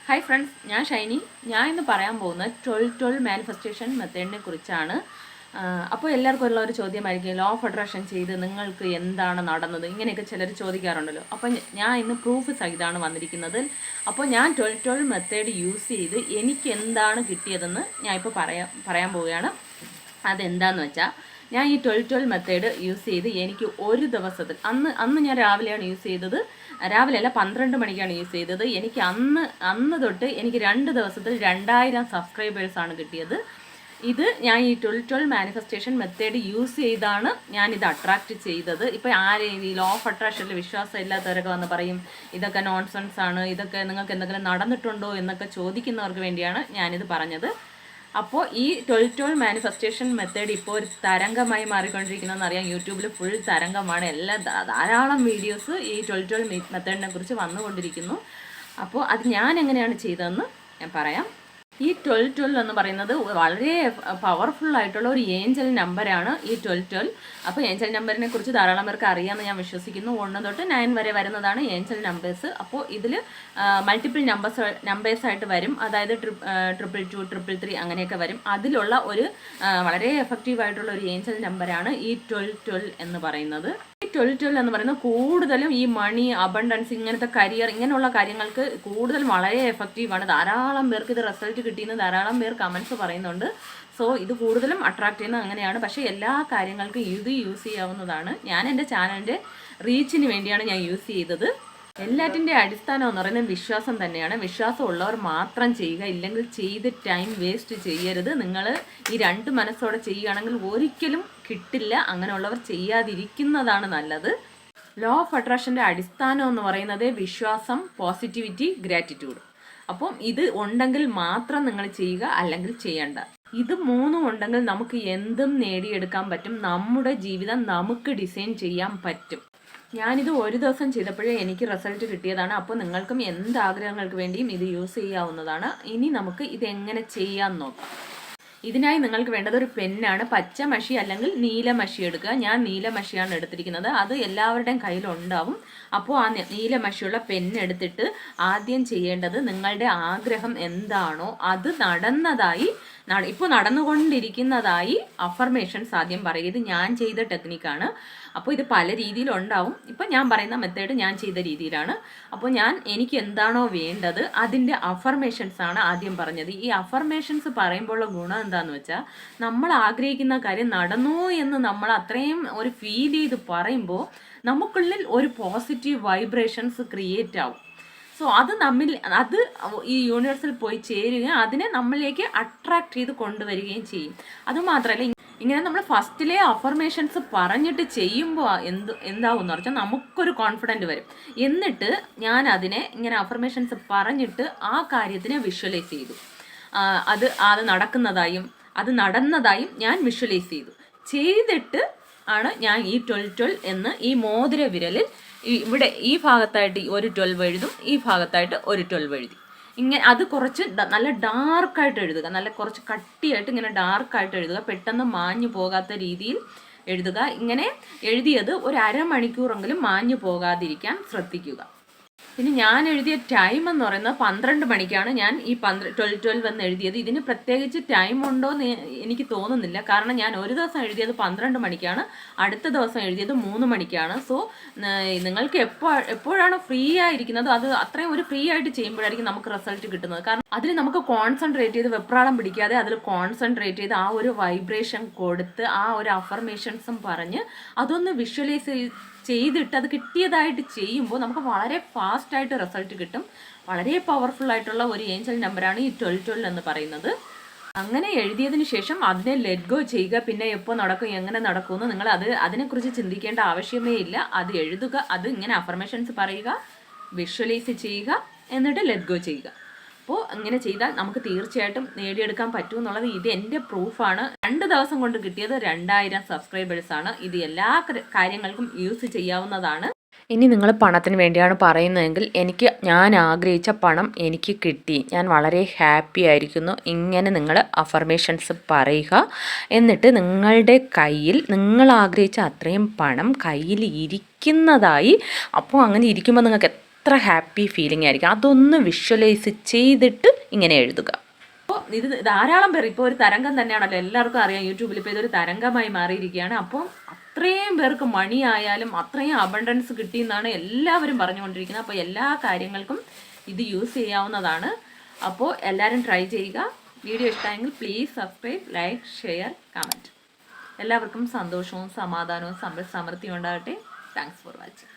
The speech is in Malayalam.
ഹായ് ഫ്രണ്ട്സ്, ഞാൻ ഷൈനി. ഞാൻ ഇന്ന് പറയാൻ പോകുന്നത് 12-12 മാനിഫെസ്റ്റേഷൻ മെത്തേഡിനെ കുറിച്ചാണ്. അപ്പോൾ എല്ലാവർക്കും ഉള്ള ഒരു ചോദ്യമായിരിക്കും, ലോ ഓഫ് അട്രാക്ഷൻ ചെയ്ത് നിങ്ങൾക്ക് എന്താണ് നടന്നത്, ഇങ്ങനെയൊക്കെ ചിലർ ചോദിക്കാറുണ്ടല്ലോ. അപ്പോൾ ഞാൻ ഇന്ന് പ്രൂഫ് സഹിതമാണ് വന്നിരിക്കുന്നത്. അപ്പോൾ ഞാൻ 12-12 മെത്തേഡ് യൂസ് ചെയ്ത് എനിക്ക് എന്താണ് കിട്ടിയതെന്ന് ഞാൻ ഇപ്പോൾ പറയാൻ പോവുകയാണ്. അതെന്താണെന്ന് വെച്ചാൽ, ഞാൻ ഈ 12-12 മെത്തേഡ് യൂസ് ചെയ്ത് എനിക്ക് ഒരു ദിവസത്തിൽ അന്ന് ഞാൻ രാവിലെയാണ് യൂസ് ചെയ്തത്. രാവിലെയല്ല, 12 മണിക്കാണ് യൂസ് ചെയ്തത്. എനിക്ക് അന്ന് തൊട്ട് എനിക്ക് 2 ദിവസത്തിൽ 2000 സബ്സ്ക്രൈബേഴ്സാണ് കിട്ടിയത്. ഇത് ഞാൻ ഈ 12-12 മാനിഫെസ്റ്റേഷൻ മെത്തേഡ് യൂസ് ചെയ്താണ് ഞാനിത് അട്രാക്റ്റ് ചെയ്തത്. ഇപ്പോൾ ഈ ലോ ഓഫ് അട്രാക്ഷനിൽ വിശ്വാസം ഇല്ലാത്തവരൊക്കെ വന്ന് പറയും ഇതൊക്കെ നോൺസെൻസ് ആണ്, ഇതൊക്കെ നിങ്ങൾക്ക് എന്തെങ്കിലും നടന്നിട്ടുണ്ടോ എന്നൊക്കെ ചോദിക്കുന്നവർക്ക് വേണ്ടിയാണ് ഞാനിത് പറഞ്ഞത്. അപ്പോൾ ഈ 12-12 മാനിഫെസ്റ്റേഷൻ മെത്തേഡ് ഇപ്പോൾ ഒരു തരംഗമായി മാറിക്കൊണ്ടിരിക്കുന്നതെന്ന് അറിയാം. യൂട്യൂബിൽ ഫുൾ തരംഗമാണ്. ധാരാളം വീഡിയോസ് ഈ 12-12 മെത്തേഡിനെ കുറിച്ച് വന്നുകൊണ്ടിരിക്കുന്നു. അപ്പോൾ അത് ഞാൻ എങ്ങനെയാണ് ചെയ്തതെന്ന് ഞാൻ പറയാം. ഈ 12-12 എന്ന് പറയുന്നത് വളരെ പവർഫുൾ ആയിട്ടുള്ള ഒരു ഏഞ്ചൽ നമ്പറാണ് ഈ 12-12. അപ്പോൾ ഏഞ്ചൽ നമ്പറിനെ കുറിച്ച് ധാരാളം പേർക്ക് അറിയാമെന്ന് ഞാൻ വിശ്വസിക്കുന്നു. 1 തൊട്ട് 9 വരെ വരുന്നതാണ് ഏഞ്ചൽ നമ്പേഴ്സ്. അപ്പോൾ ഇതിൽ മൾട്ടിപ്പിൾ നമ്പേഴ്സായിട്ട് വരും. അതായത് 222, 333 അങ്ങനെയൊക്കെ വരും. അതിലുള്ള ഒരു വളരെ എഫക്റ്റീവായിട്ടുള്ള ഒരു ഏഞ്ചൽ നമ്പറാണ് ഈ 12-12 എന്ന് പറയുന്നത്. ഈ 12-12 എന്ന് പറയുന്നത് കൂടുതലും ഈ മണി, അബണ്ടൻസ്, ഇങ്ങനത്തെ കരിയർ, ഇങ്ങനെയുള്ള കാര്യങ്ങൾക്ക് കൂടുതൽ വളരെ എഫക്റ്റീവാണ്. ധാരാളം പേർക്ക് ഇത് റിസൾട്ട് കിട്ടിയെന്ന് ധാരാളം പേർ കമൻസ് പറയുന്നുണ്ട്. സോ ഇത് കൂടുതലും അട്രാക്റ്റ് ചെയ്യുന്നത് അങ്ങനെയാണ്. പക്ഷേ എല്ലാ കാര്യങ്ങൾക്കും ഇത് യൂസ് ചെയ്യാവുന്നതാണ്. ഞാൻ എൻ്റെ ചാനലിൻ്റെ റീച്ചിന് വേണ്ടിയാണ് ഞാൻ യൂസ് ചെയ്തത്. എല്ലാറ്റിൻ്റെ അടിസ്ഥാനം എന്ന് പറയുന്നത് വിശ്വാസം തന്നെയാണ്. വിശ്വാസം ഉള്ളവർ മാത്രം ചെയ്യുക, ഇല്ലെങ്കിൽ ചെയ്ത് ടൈം വേസ്റ്റ് ചെയ്യരുത്. നിങ്ങൾ ഈ 2 മനസ്സോടെ ചെയ്യുകയാണെങ്കിൽ ഒരിക്കലും കിട്ടില്ല. അങ്ങനെയുള്ളവർ ചെയ്യാതിരിക്കുന്നതാണ് നല്ലത്. ലോ ഓഫ് അട്രാക്ഷൻ്റെ അടിസ്ഥാനം എന്ന് പറയുന്നത് വിശ്വാസം, പോസിറ്റിവിറ്റി, ഗ്രാറ്റിറ്റ്യൂഡ്. അപ്പം ഇത് ഉണ്ടെങ്കിൽ മാത്രം നിങ്ങൾ ചെയ്യുക, അല്ലെങ്കിൽ ചെയ്യണ്ട. ഇത് 3 ഉണ്ടെങ്കിൽ നമുക്ക് എന്തും നേടിയെടുക്കാൻ പറ്റും. നമ്മുടെ ജീവിതം നമുക്ക് ഡിസൈൻ ചെയ്യാൻ പറ്റും. ഞാനിത് ഒരു ദിവസം ചെയ്തപ്പോഴേ എനിക്ക് റിസൾട്ട് കിട്ടിയതാണ്. അപ്പോൾ നിങ്ങൾക്കും എന്താഗ്രഹങ്ങൾക്ക് വേണ്ടിയും ഇത് യൂസ് ചെയ്യാവുന്നതാണ്. ഇനി നമുക്ക് ഇതെങ്ങനെ ചെയ്യാൻ നോക്കാം. ഇതിനായി നിങ്ങൾക്ക് വേണ്ടത് ഒരു പെന്നാണ്. പച്ച മഷി അല്ലെങ്കിൽ നീല മഷി എടുക്കുക. ഞാൻ നീല മഷിയാണ് എടുത്തിരിക്കുന്നത്. അത് എല്ലാവരുടെയും കയ്യിലുണ്ടാവും. അപ്പോൾ ആ നീല മഷിയുള്ള പെന്ന് എടുത്തിട്ട് ആദ്യം ചെയ്യേണ്ടത് നിങ്ങളുടെ ആഗ്രഹം എന്താണോ അത് ഇപ്പോൾ നടന്നുകൊണ്ടിരിക്കുന്നതായി അഫർമേഷൻസ് ആദ്യം പറയുക. ഇത് ഞാൻ ചെയ്ത ടെക്നിക്കാണ്. അപ്പോൾ ഇത് പല രീതിയിലുണ്ടാവും. ഇപ്പം ഞാൻ പറയുന്ന മെത്തേഡ് ഞാൻ ചെയ്ത രീതിയിലാണ്. അപ്പോൾ എനിക്ക് എന്താണോ വേണ്ടത് അതിൻ്റെ അഫർമേഷൻസ് ആണ് ആദ്യം പറഞ്ഞത്. ഈ അഫർമേഷൻസ് പറയുമ്പോഴുള്ള ഗുണം എന്താണെന്ന് വെച്ചാൽ, നമ്മൾ ആഗ്രഹിക്കുന്ന കാര്യം നടന്നു എന്ന് നമ്മൾ അത്രയും ഒരു ഫീൽ ചെയ്ത് പറയുമ്പോൾ നമുക്കുള്ളിൽ ഒരു പോസിറ്റീവ് വൈബ്രേഷൻസ് ക്രിയേറ്റ് ആവും. സോ അത് ഈ യൂണിവേഴ്സിൽ പോയി ചേരുകയും അതിനെ നമ്മളിലേക്ക് അട്രാക്ട് ചെയ്ത് കൊണ്ടുവരികയും ചെയ്യും. അതുമാത്രമല്ല, ഇങ്ങനെ നമ്മൾ ഫസ്റ്റിലെ അഫർമേഷൻസ് പറഞ്ഞിട്ട് ചെയ്യുമ്പോൾ എന്താവും എന്ന് പറഞ്ഞാൽ നമുക്കൊരു കോൺഫിഡൻറ്റ് വരും. എന്നിട്ട് ഞാൻ അതിനെ ഇങ്ങനെ അഫർമേഷൻസ് പറഞ്ഞിട്ട് ആ കാര്യത്തിനെ വിഷ്വലൈസ് ചെയ്തു. അത് നടന്നതായും ഞാൻ വിഷ്വലൈസ് ചെയ്തിട്ട് ആണ് ഞാൻ ഈ 12-12 എന്ന് ഈ മോതിര വിരലിൽ ഇവിടെ ഈ ഭാഗത്തായിട്ട് ഒരു 12 എഴുതും, ഈ ഭാഗത്തായിട്ട് ഒരു 12 എഴുതി. അത് കുറച്ച് നല്ല ഡാർക്കായിട്ട് എഴുതുക. നല്ല കുറച്ച് കട്ടിയായിട്ട് ഇങ്ങനെ ഡാർക്കായിട്ട് എഴുതുക. പെട്ടെന്ന് മാഞ്ഞു പോകാത്ത രീതിയിൽ എഴുതുക. ഇങ്ങനെ എഴുതിയത് ഒരു അരമണിക്കൂറെങ്കിലും മാഞ്ഞു പോകാതിരിക്കാൻ ശ്രദ്ധിക്കുക. പിന്നെ ഞാൻ എഴുതിയ ടൈം എന്ന് പറയുന്നത് 12 മണിക്കാണ് ഞാൻ ഈ 12-12 എന്ന് എഴുതിയത്. ഇതിന് പ്രത്യേകിച്ച് ടൈം ഉണ്ടോ എന്ന് എനിക്ക് തോന്നുന്നില്ല. കാരണം ഞാൻ ഒരു ദിവസം എഴുതിയത് 12 മണിക്കാണ്, അടുത്ത ദിവസം എഴുതിയത് 3 മണിക്കാണ്. സോ നിങ്ങൾക്ക് എപ്പോഴാണ് ഫ്രീ ആയിരിക്കുന്നത് അത് അത്രയും ഒരു ഫ്രീ ആയിട്ട് ചെയ്യുമ്പോഴായിരിക്കും നമുക്ക് റിസൾട്ട് കിട്ടുന്നത്. കാരണം അതിൽ നമുക്ക് കോൺസെൻട്രേറ്റ് ചെയ്ത് വെപ്രാളം പിടിക്കാതെ അതിൽ കോൺസെൻട്രേറ്റ് ചെയ്ത് ആ ഒരു വൈബ്രേഷൻ കൊടുത്ത് ആ ഒരു അഫർമേഷൻസും പറഞ്ഞ് അതൊന്ന് വിഷ്വലൈസ് ചെയ്തിട്ട് അത് കിട്ടിയതായിട്ട് ചെയ്യുമ്പോൾ നമുക്ക് വളരെ ഫാസ്റ്റായിട്ട് റിസൾട്ട് കിട്ടും. വളരെ പവർഫുൾ ആയിട്ടുള്ള ഒരു ഏഞ്ചൽ നമ്പറാണ് ഈ 12-12 എന്ന് പറയുന്നത്. അങ്ങനെ എഴുതിയതിന് ശേഷം അതിനെ ലെറ്റ് ഗോ ചെയ്യുക. പിന്നെ എപ്പോൾ നടക്കും, എങ്ങനെ നടക്കുമെന്ന് നിങ്ങൾ അതിനെക്കുറിച്ച് ചിന്തിക്കേണ്ട ആവശ്യമേ ഇല്ല. അത് എഴുതുക, അത് ഇങ്ങനെ അഫർമേഷൻസ് പറയുക, വിഷ്വലൈസ് ചെയ്യുക, എന്നിട്ട് ലെറ്റ് ഗോ ചെയ്യുക. അപ്പോൾ ഇങ്ങനെ ചെയ്താൽ നമുക്ക് തീർച്ചയായിട്ടും നേടിയെടുക്കാൻ പറ്റും എന്നുള്ളത് ഇത് എൻ്റെ പ്രൂഫാണ്. 2 ദിവസം കൊണ്ട് കിട്ടിയത് 2000 സബ്സ്ക്രൈബേഴ്സാണ്. ഇത് എല്ലാ കാര്യങ്ങൾക്കും യൂസ് ചെയ്യാവുന്നതാണ്. ഇനി നിങ്ങൾ പണത്തിന് വേണ്ടിയാണ് പറയുന്നതെങ്കിൽ, ഞാൻ ആഗ്രഹിച്ച പണം എനിക്ക് കിട്ടി, ഞാൻ വളരെ ഹാപ്പി ആയിരിക്കുന്നു, ഇങ്ങനെ നിങ്ങൾ അഫർമേഷൻസ് പറയുക. എന്നിട്ട് നിങ്ങളുടെ കയ്യിൽ നിങ്ങൾ ആഗ്രഹിച്ച അത്രയും പണം കയ്യിൽ ഇരിക്കുന്നതായി, അപ്പോൾ അങ്ങനെ ഇരിക്കുമ്പോൾ നിങ്ങൾക്ക് അത്ര ഹാപ്പി ഫീലിംഗ് ആയിരിക്കും. അതൊന്ന് വിഷ്വലൈസ് ചെയ്തിട്ട് ഇങ്ങനെ എഴുതുക. അപ്പോൾ ഇത് ധാരാളം പേർ ഇപ്പോൾ ഒരു തരംഗം തന്നെയാണല്ലോ, എല്ലാവർക്കും അറിയാം യൂട്യൂബിൽ ഇപ്പോൾ ഇതൊരു തരംഗമായി മാറിയിരിക്കുകയാണ്. അപ്പോൾ അത്രയും പേർക്ക് മണി ആയാലും അത്രയും അബണ്ടൻസ് കിട്ടിയെന്നാണ് എല്ലാവരും പറഞ്ഞുകൊണ്ടിരിക്കുന്നത്. അപ്പോൾ എല്ലാ കാര്യങ്ങൾക്കും ഇത് യൂസ് ചെയ്യാവുന്നതാണ്. അപ്പോൾ എല്ലാവരും ട്രൈ ചെയ്യുക. വീഡിയോ ഇഷ്ടമായെങ്കിൽ please subscribe, like, share, comment. എല്ലാവർക്കും സന്തോഷവും സമാധാനവും സമൃദ്ധിയും ഉണ്ടാകട്ടെ. Thanks for watching.